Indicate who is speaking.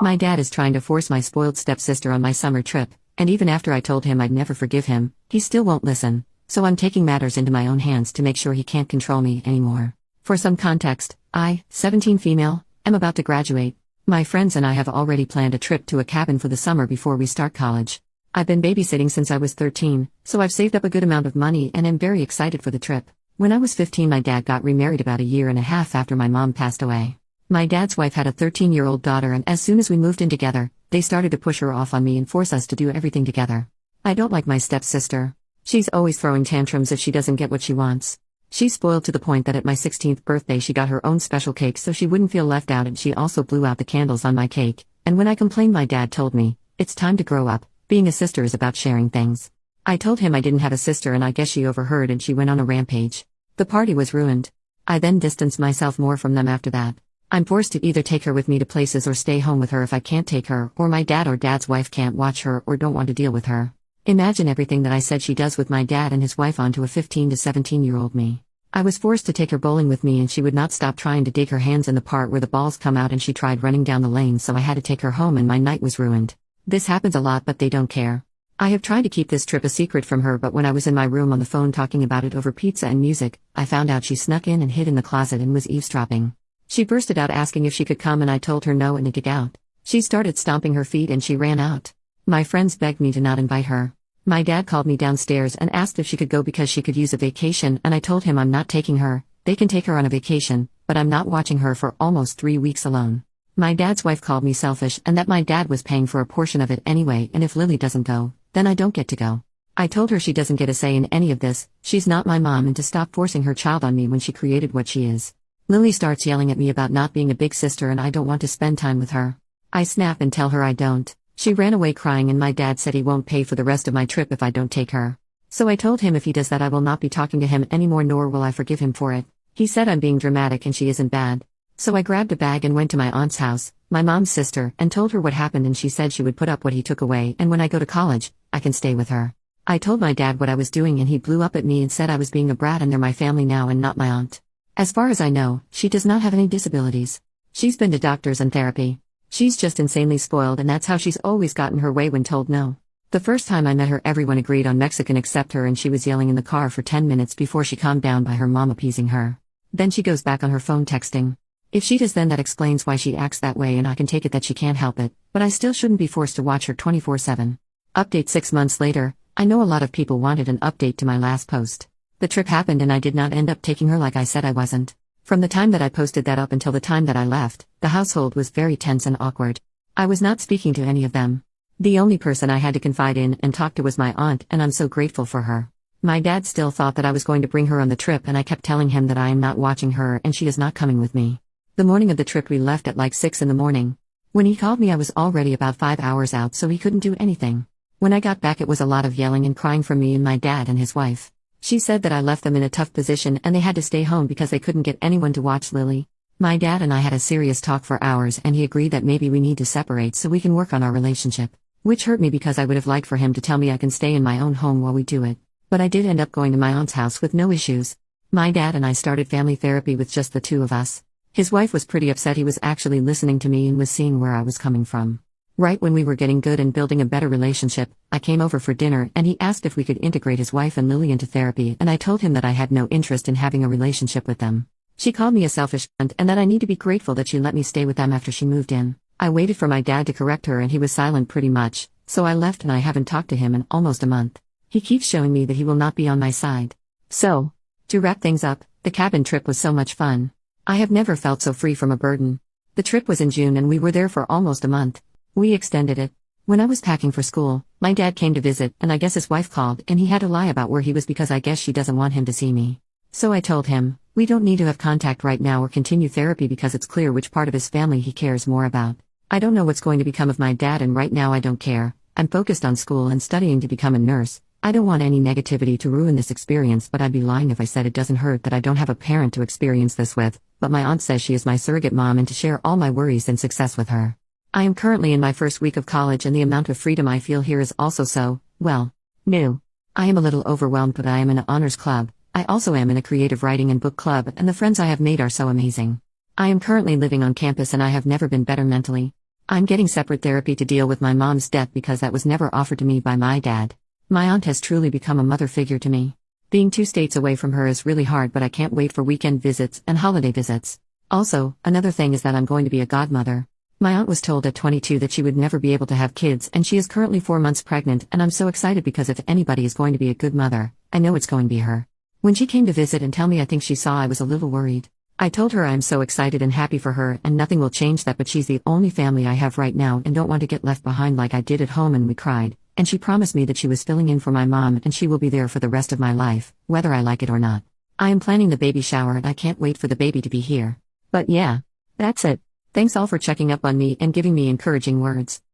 Speaker 1: My dad is trying to force my spoiled stepsister on my summer trip, and even after I told him I'd never forgive him, he still won't listen, so I'm taking matters into my own hands to make sure he can't control me anymore. For some context, I, 17 female, am about to graduate. My friends and I have already planned a trip to a cabin for the summer before we start college. I've been babysitting since I was 13, so I've saved up a good amount of money and am very excited for the trip. When I was 15, my dad got remarried about a year and a half after my mom passed away. My dad's wife had a 13-year-old daughter, and as soon as we moved in together, they started to push her off on me and force us to do everything together. I don't like my stepsister. She's always throwing tantrums if she doesn't get what she wants. She's spoiled to the point that at my 16th birthday she got her own special cake so she wouldn't feel left out, and she also blew out the candles on my cake, and when I complained, my dad told me, "It's time to grow up, being a sister is about sharing things." I told him I didn't have a sister, and I guess she overheard and she went on a rampage. The party was ruined. I then distanced myself more from them after that. I'm forced to either take her with me to places or stay home with her if I can't take her, or my dad or dad's wife can't watch her or don't want to deal with her. Imagine everything that I said she does with my dad and his wife onto a 15 to 17-year-old me. I was forced to take her bowling with me, and she would not stop trying to dig her hands in the part where the balls come out, and she tried running down the lane, so I had to take her home and my night was ruined. This happens a lot, but they don't care. I have tried to keep this trip a secret from her, but when I was in my room on the phone talking about it over pizza and music, I found out she snuck in and hid in the closet and was eavesdropping. She bursted out asking if she could come, and I told her no and to get out. She started stomping her feet and she ran out. My friends begged me to not invite her. My dad called me downstairs and asked if she could go because she could use a vacation, and I told him I'm not taking her. They can take her on a vacation, but I'm not watching her for almost 3 weeks alone. My dad's wife called me selfish and that my dad was paying for a portion of it anyway, and if Lily doesn't go, then I don't get to go. I told her she doesn't get a say in any of this, she's not my mom, and to stop forcing her child on me when she created what she is. Lily starts yelling at me about not being a big sister and I don't want to spend time with her. I snap and tell her I don't. She ran away crying, and my dad said he won't pay for the rest of my trip if I don't take her. So I told him if he does that I will not be talking to him anymore, nor will I forgive him for it. He said I'm being dramatic and she isn't bad. So I grabbed a bag and went to my aunt's house, my mom's sister, and told her what happened, and she said she would put up what he took away, and when I go to college, I can stay with her. I told my dad what I was doing and he blew up at me and said I was being a brat and they're my family now and not my aunt. As far as I know, she does not have any disabilities. She's been to doctors and therapy. She's just insanely spoiled, and that's how she's always gotten her way when told no. The first time I met her, everyone agreed on Mexican except her, and she was yelling in the car for 10 minutes before she calmed down by her mom appeasing her. Then she goes back on her phone texting. If she does, then that explains why she acts that way, and I can take it that she can't help it, but I still shouldn't be forced to watch her 24/7. Update 6 months later. I know a lot of people wanted an update to my last post. The trip happened and I did not end up taking her like I said I wasn't. From the time that I posted that up until the time that I left, the household was very tense and awkward. I was not speaking to any of them. The only person I had to confide in and talk to was my aunt, and I'm so grateful for her. My dad still thought that I was going to bring her on the trip, and I kept telling him that I am not watching her and she is not coming with me. The morning of the trip we left at like 6 in the morning. When he called me I was already about 5 hours out, so he couldn't do anything. When I got back it was a lot of yelling and crying from me and my dad and his wife. She said that I left them in a tough position and they had to stay home because they couldn't get anyone to watch Lily. My dad and I had a serious talk for hours and he agreed that maybe we need to separate so we can work on our relationship. Which hurt me because I would have liked for him to tell me I can stay in my own home while we do it. But I did end up going to my aunt's house with no issues. My dad and I started family therapy with just the two of us. His wife was pretty upset. He was actually listening to me and was seeing where I was coming from. Right when we were getting good and building a better relationship, I came over for dinner and he asked if we could integrate his wife and Lily into therapy, and I told him that I had no interest in having a relationship with them. She called me a selfish cunt and that I need to be grateful that she let me stay with them after she moved in. I waited for my dad to correct her and he was silent pretty much, so I left and I haven't talked to him in almost a month. He keeps showing me that he will not be on my side. So, to wrap things up, the cabin trip was so much fun. I have never felt so free from a burden. The trip was in June and we were there for almost a month. We extended it. When I was packing for school, my dad came to visit and I guess his wife called and he had to lie about where he was because I guess she doesn't want him to see me. So I told him, we don't need to have contact right now or continue therapy because it's clear which part of his family he cares more about. I don't know what's going to become of my dad and right now I don't care. I'm focused on school and studying to become a nurse. I don't want any negativity to ruin this experience, but I'd be lying if I said it doesn't hurt that I don't have a parent to experience this with, but my aunt says she is my surrogate mom and to share all my worries and success with her. I am currently in my first week of college and the amount of freedom I feel here is also so, well, new. I am a little overwhelmed, but I am in an honors club. I also am in a creative writing and book club, and the friends I have made are so amazing. I am currently living on campus and I have never been better mentally. I'm getting separate therapy to deal with my mom's death because that was never offered to me by my dad. My aunt has truly become a mother figure to me. Being 2 states away from her is really hard, but I can't wait for weekend visits and holiday visits. Also, another thing is that I'm going to be a godmother. My aunt was told at 22 that she would never be able to have kids, and she is currently 4 months pregnant, and I'm so excited because if anybody is going to be a good mother, I know it's going to be her. When she came to visit and tell me, I think she saw I was a little worried. I told her I am so excited and happy for her and nothing will change that, but she's the only family I have right now and don't want to get left behind like I did at home, and we cried, and she promised me that she was filling in for my mom and she will be there for the rest of my life, whether I like it or not. I am planning the baby shower and I can't wait for the baby to be here. But yeah, that's it. Thanks all for checking up on me and giving me encouraging words.